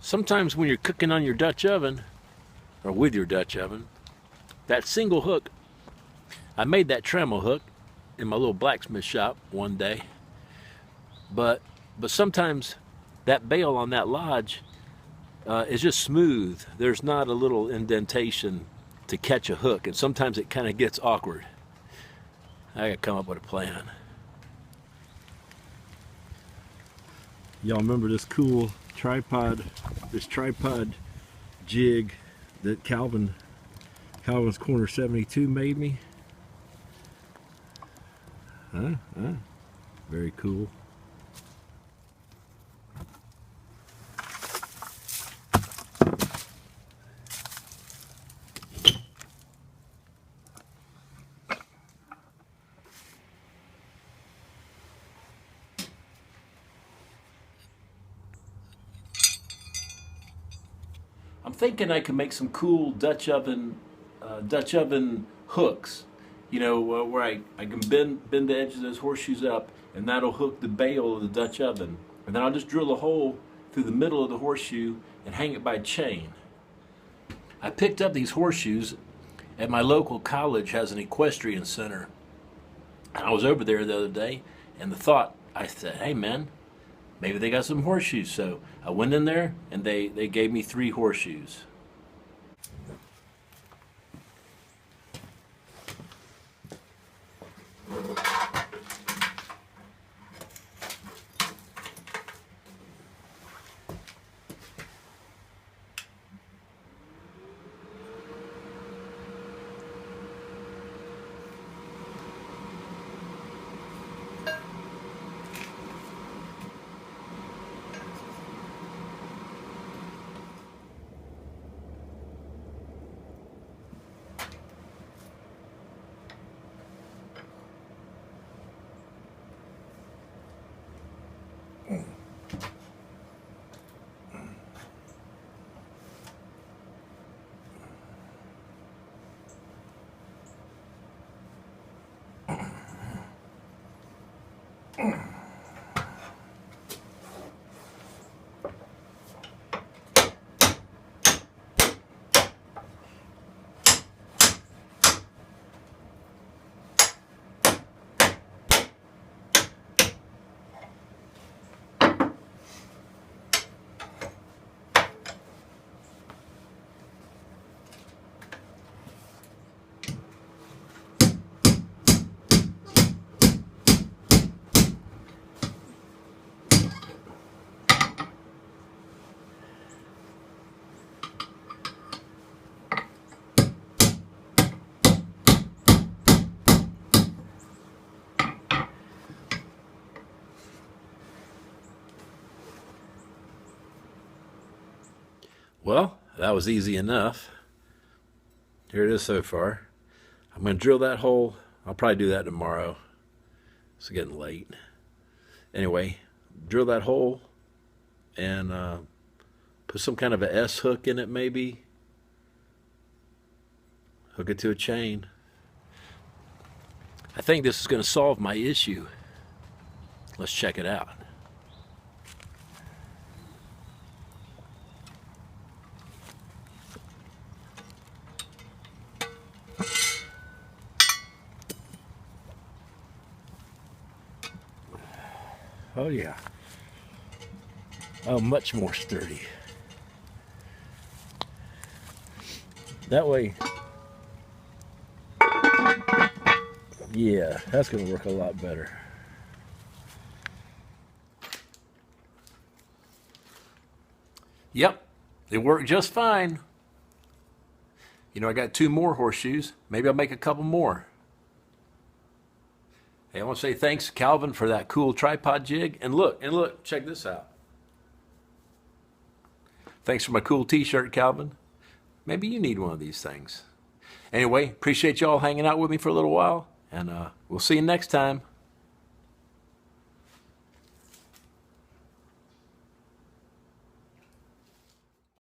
Sometimes when you're cooking on your Dutch oven, or with your Dutch oven, that single hook, I made that trammel hook in my little blacksmith shop one day, but sometimes that bail on that lodge is just smooth. There's not a little indentation to catch a hook, and sometimes it kind of gets awkward. I gotta come up with a plan. Y'all remember this cool tripod, this tripod jig that Calvin's Corner 72 made me? Huh? Very cool. I'm thinking I could make some cool Dutch oven hooks. You know, where I can bend the edge of those horseshoes up, and that'll hook the bail of the Dutch oven. And then I'll just drill a hole through the middle of the horseshoe and hang it by a chain. I picked up these horseshoes at my local college, has an equestrian center. And I was over there the other day, and I said, hey man, maybe they got some horseshoes. So I went in there, and they gave me 3 horseshoes. Well, that was easy enough. Here it is so far. I'm going to drill that hole. I'll probably do that tomorrow. It's getting late. Anyway, drill that hole and put some kind of a S hook in it maybe. Hook it to a chain. I think this is going to solve my issue. Let's check it out. Oh yeah. Oh, much more sturdy. That way, yeah, that's going to work a lot better. Yep, it worked just fine. You know, I got 2 more horseshoes. Maybe I'll make a couple more. Hey, I want to say thanks to Calvin for that cool tripod jig. And look, check this out. Thanks for my cool t-shirt, Calvin. Maybe you need one of these things. Anyway, appreciate y'all hanging out with me for a little while, and we'll see you next time.